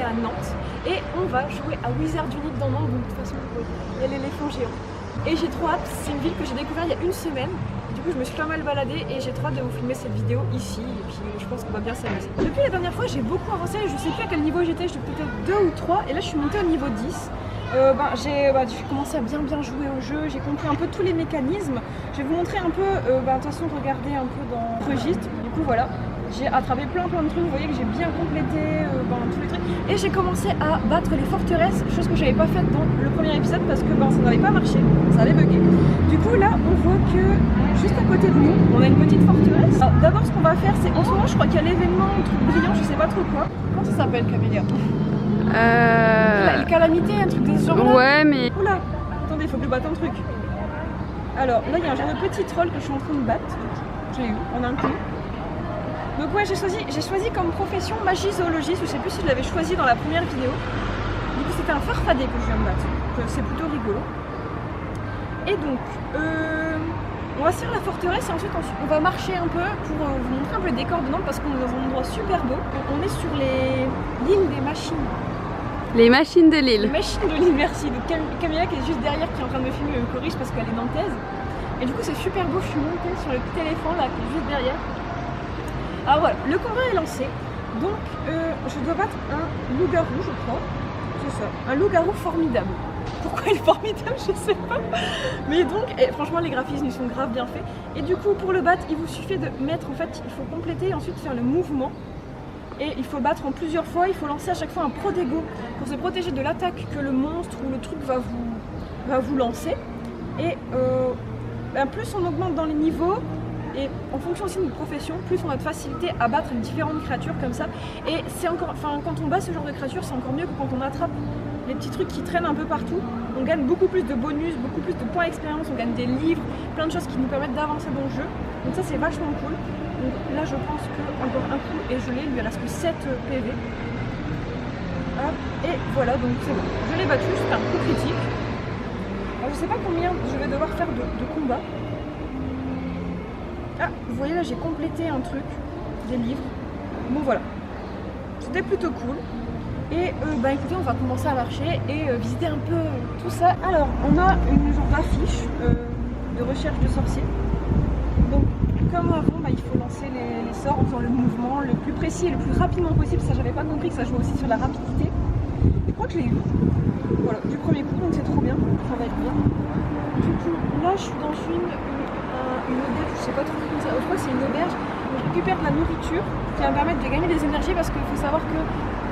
à Nantes et on va jouer à Wizard Unique dans Nantes, donc de toute façon il y a l'éléphant géant. Et j'ai trop hâte, c'est une ville que j'ai découvert il y a une semaine. Du coup je me suis pas mal baladée et j'ai trop hâte de vous filmer cette vidéo ici et puis je pense qu'on va bien s'amuser. Depuis la dernière fois j'ai beaucoup avancé, je sais plus à quel niveau j'étais, j'étais peut-être 2 ou 3 et là je suis montée au niveau 10. J'ai commencé à bien jouer au jeu, j'ai compris un peu tous les mécanismes. Je vais vous montrer un peu, de toute façon regardez un peu dans le registre. Du coup voilà, j'ai attrapé plein de trucs, vous voyez que j'ai bien complété tous les trucs. Et j'ai commencé à battre les forteresses, chose que j'avais pas faite dans le premier épisode parce que ça n'avait pas marché, ça avait bugué. Du coup là on voit que juste à côté de nous, on a une petite forteresse. D'abord ce qu'on va faire c'est, en ce moment je crois qu'il y a l'événement, un truc brillant, je sais pas trop quoi. Comment ça s'appelle Camélia? Une calamité, un truc de ce genre là. Ouais mais... Oula, attendez, il faut que je batte un truc. Alors là il y a un genre de petit troll que je suis en train de battre. J'ai eu en un coup. Donc ouais j'ai choisi comme profession magie zoologiste, je sais plus si je l'avais choisi dans la première vidéo. Du coup c'était un farfadet que je viens de battre. Donc c'est plutôt rigolo. Et donc on va se faire la forteresse et ensuite on va marcher un peu pour vous montrer un peu le décor de Nantes parce qu'on est dans un endroit super beau. On est sur l'île des machines. Les machines de l'île. Les machines de l'île, merci. Donc Camélia qui est juste derrière, qui est en train de me filmer, me corrige parce qu'elle est nantaise. Et du coup c'est super beau, je suis montée sur le petit éléphant là qui est juste derrière. Alors voilà, le combat est lancé. Donc je dois battre un loup-garou je crois. C'est ça, un loup-garou formidable. Pourquoi il est formidable, je sais pas. Mais donc, franchement les graphismes ils sont grave bien faits. Et du coup pour le battre, il vous suffit de mettre, en fait, il faut compléter et ensuite faire le mouvement. Et il faut le battre en plusieurs fois, il faut lancer à chaque fois un protego pour se protéger de l'attaque que le monstre ou le truc va vous lancer. Et plus on augmente dans les niveaux, et en fonction aussi de notre profession, plus on a de facilité à battre différentes créatures comme ça. Et c'est encore, quand on bat ce genre de créatures, c'est encore mieux que quand on attrape les petits trucs qui traînent un peu partout. On gagne beaucoup plus de bonus, beaucoup plus de points d'expérience, on gagne des livres, plein de choses qui nous permettent d'avancer dans le jeu. Donc ça c'est vachement cool. Donc là je pense que encore un coup et je l'ai, lui il reste que 7 PV. Hop, et voilà, donc c'est bon. Je l'ai battu, c'était un coup critique. Alors, je sais pas combien je vais devoir faire de combats. Ah, vous voyez là j'ai complété un truc, des livres. Bon voilà, c'était plutôt cool. Et écoutez, on va commencer à marcher et visiter un peu tout ça. Alors, on a une genre d'affiche de recherche de sorciers. Donc, comme avant, il faut lancer les sorts en faisant le mouvement le plus précis et le plus rapidement possible. Ça, j'avais pas compris que ça jouait aussi sur la rapidité. Je crois que je l'ai eu. Voilà, du premier coup, donc c'est trop bien. Ça va être bien. Du coup, là, je suis dans une auberge, je sais pas trop comment ça. Je crois que c'est une auberge. Je récupère de la nourriture qui va me permettre de gagner des énergies parce qu'il faut savoir que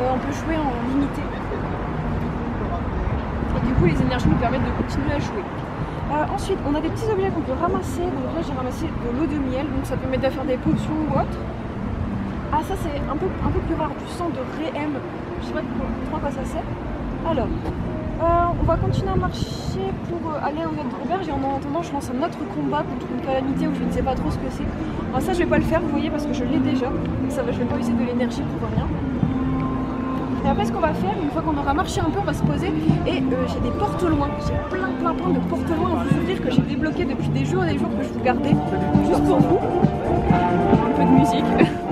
on peut jouer en limité. Et du coup, les énergies nous permettent de continuer à jouer. Ensuite, on a des petits objets qu'on peut ramasser. Donc là, j'ai ramassé de l'eau de miel, donc ça permet de faire des potions ou autre. Ah, ça, c'est un peu plus rare, du sang de Réhem. Je sais pas trop à quoi ça sert. Alors, on va continuer à marcher pour aller aux autres auberges et en attendant, je lance un autre combat contre une calamité où je ne sais pas trop ce que c'est. Alors ça, je vais pas le faire, vous voyez, parce que je l'ai déjà. Donc ça va, je vais pas user de l'énergie pour rien. Et après ce qu'on va faire, une fois qu'on aura marché un peu, on va se poser et j'ai des portes loin, j'ai plein de portes loin à vous ouvrir que j'ai débloquées depuis des jours et des jours que je vous gardais juste pour vous. Un peu de musique,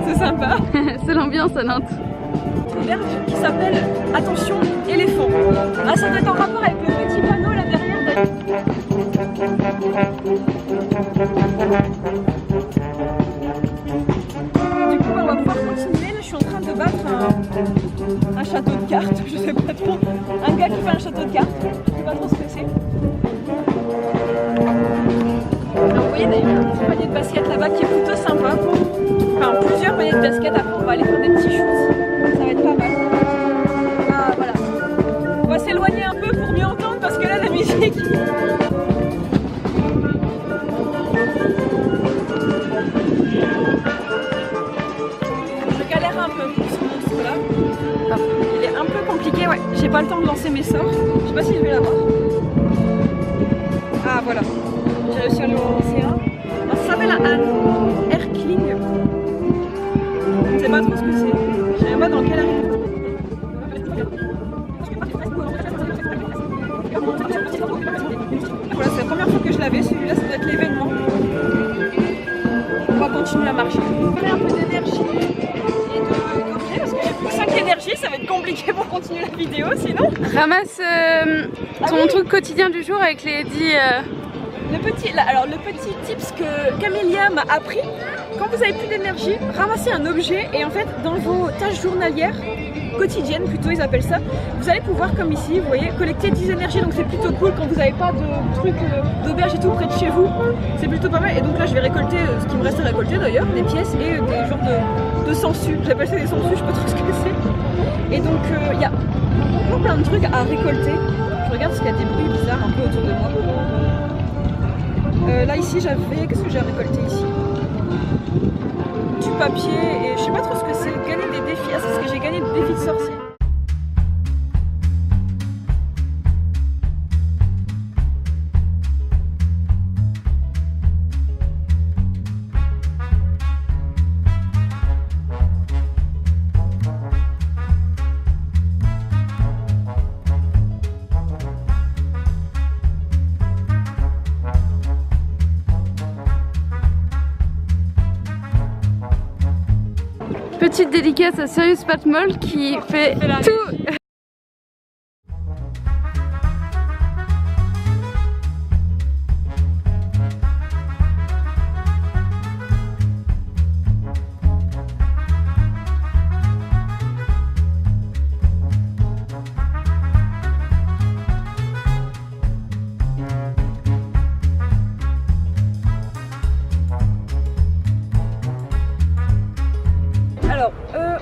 c'est sympa. C'est l'ambiance à Nantes. Une auberge qui s'appelle Attention éléphant. Ah, ça doit être en rapport avec le petit panneau là derrière. Du coup on va pouvoir continuer, là je suis en train de battre un château de cartes, je sais pas trop, un gars qui fait un château de cartes, je sais pas trop ce que c'est. Alors vous voyez d'ailleurs un petit panier de basket là-bas qui est plutôt sympa, enfin plusieurs paniers de basket, après on va aller faire des petits shoots, ça va être pas mal. Ah voilà, on va s'éloigner un peu pour mieux entendre parce que là la musique... Il est un peu compliqué, ouais. J'ai pas le temps de lancer mes sorts. Je sais pas si je vais l'avoir. Ah voilà. J'ai réussi à le lancer un. Alors, ça s'appelle un Erkling. Je ne sais pas trop ce que c'est. Je sais pas dans quelle arène. Voilà, c'est la première fois que je l'avais. Celui-là, ça doit être l'événement. On va continuer à marcher. On va un peu d'énergie. Parce que j'ai plus que 5 énergies, ça va être compliqué pour continuer la vidéo sinon. Ramasse ton truc quotidien du jour avec les 10... Le petit tips que Camélia m'a appris, quand vous avez plus d'énergie, ramassez un objet et en fait dans vos tâches journalières, quotidiennes plutôt ils appellent ça, vous allez pouvoir comme ici, vous voyez, collecter 10 énergies, donc c'est plutôt cool quand vous n'avez pas de trucs d'auberge et tout près de chez vous, c'est plutôt pas mal. Et donc là je vais récolter ce qui me reste à récolter d'ailleurs, des pièces et des genres de sangsues, j'appelle ça des sangsues, je sais pas trop ce que c'est. Et donc il y a plein de trucs à récolter, je regarde parce qu'il y a des bruits bizarres un peu autour de moi. Là ici j'avais, qu'est-ce que j'ai récolté ici? Du papier et je sais pas trop ce que c'est, gagner des défis, ah c'est ce que j'ai gagné des défis de sorcier. Petite dédicace à Serious Pat Moll qui fait tout.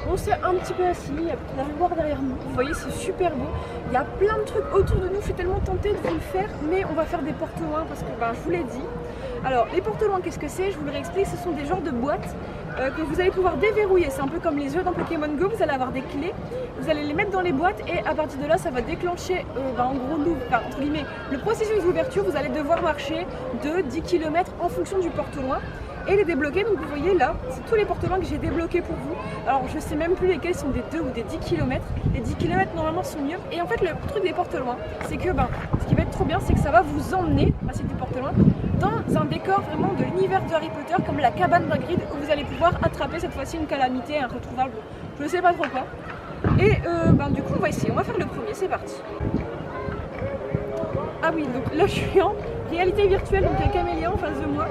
On s'est un petit peu assis, il y a la rivière derrière nous, vous voyez c'est super beau, il y a plein de trucs autour de nous, je suis tellement tentée de vous le faire, mais on va faire des porte-loin parce que je vous l'ai dit. Alors les porte-loin qu'est-ce que c'est? Je vous le réexplique, ce sont des genres de boîtes que vous allez pouvoir déverrouiller, c'est un peu comme les yeux dans Pokémon Go, vous allez avoir des clés, vous allez les mettre dans les boîtes et à partir de là ça va déclencher en gros entre guillemets le processus d'ouverture, vous allez devoir marcher de 10 km en fonction du porte-loin. Et les débloquer, donc vous voyez là, c'est tous les porte-loin que j'ai débloqués pour vous. Alors je sais même plus lesquels sont des 2 ou des 10 km. Les 10 km normalement sont mieux. Et en fait le truc des porte-loin, c'est que ce qui va être trop bien, c'est que ça va vous emmener, c'est du porte-loin, dans un décor vraiment de l'univers de Harry Potter, comme la cabane d'Hagrid, où vous allez pouvoir attraper cette fois-ci une calamité inretrouvable, je ne sais pas trop quoi. Et du coup on va essayer, on va faire le premier, c'est parti. Ah oui, donc là je suis en réalité virtuelle, donc il y a Camélia en face de moi.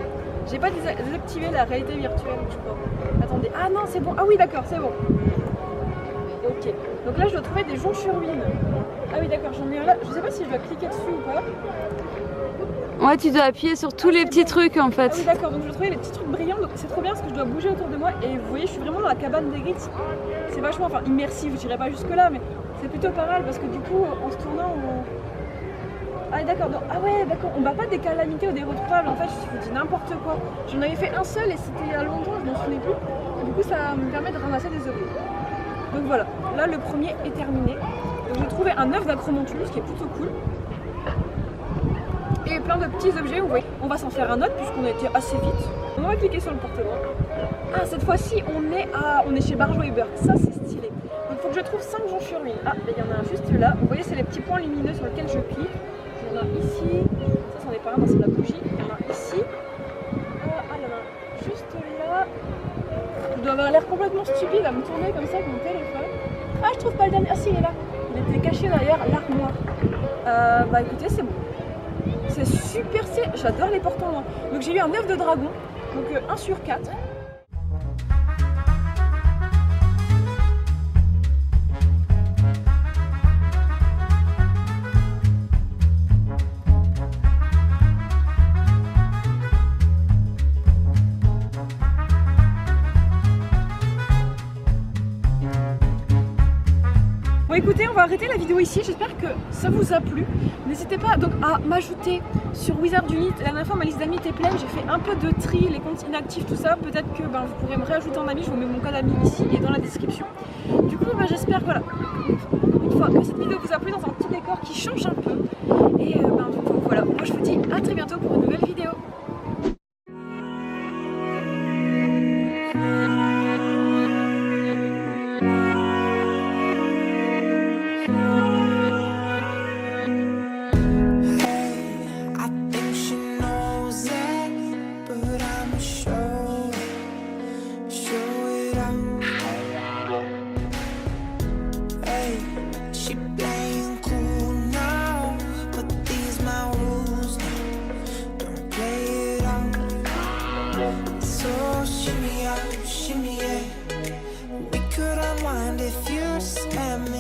J'ai pas désactivé la réalité virtuelle, je crois. Attendez, ah non, c'est bon. Ah oui, d'accord, c'est bon. Ok. Donc là, je dois trouver des jonchurwines. Ah oui, d'accord, j'en ai un là. Je sais pas si je dois cliquer dessus ou pas. Ouais, tu dois appuyer sur tous les petits trucs en fait. Ah oui, d'accord, donc je dois trouver les petits trucs brillants. Donc c'est trop bien parce que je dois bouger autour de moi. Et vous voyez, je suis vraiment dans la cabane d'Hagrid. C'est vachement, immersif, je dirais pas jusque là, mais c'est plutôt pas mal parce que du coup, en se tournant, Ah d'accord, ah ouais d'accord, on bat pas des calamités ou des retrouvables, en fait je vous dis n'importe quoi. J'en avais fait un seul et c'était il y a longtemps, je m'en souvenais plus. Et du coup ça me permet de ramasser des objets. Donc voilà, là le premier est terminé. Donc j'ai trouvé un œuf d'Acromontus qui est plutôt cool. Et plein de petits objets, vous voyez. On va s'en faire un autre puisqu'on a été assez vite. On va cliquer sur le porte-loin. Ah cette fois-ci on est chez Barjo et Burke, ça c'est stylé. Donc il faut que je trouve 5 jonchurwines. Ah il y en a un juste là, vous voyez c'est les petits points lumineux sur lesquels je clique. Il y en a ici, ça c'en est pas un, c'est de la bougie, il y en a ici, il y en a juste là, je dois avoir l'air complètement stupide à me tourner comme ça avec mon téléphone. Ah je trouve pas le dernier, ah si il est là, il était caché derrière l'armoire. Écoutez c'est bon, c'est super, j'adore les porte-loin. Donc j'ai eu un œuf de dragon, donc 1 sur 4. Écoutez, on va arrêter la vidéo ici, j'espère que ça vous a plu. N'hésitez pas donc à m'ajouter sur Wizard Unit. La dernière fois ma liste d'amis était pleine, j'ai fait un peu de tri, les comptes inactifs, tout ça. Peut-être que vous pourrez me réajouter en ami, je vous mets mon code ami ici et dans la description. Du coup j'espère voilà, une fois que cette vidéo vous a plu dans un petit décor qui change un peu. Et voilà, moi je vous dis à très bientôt pour une nouvelle vidéo. at me.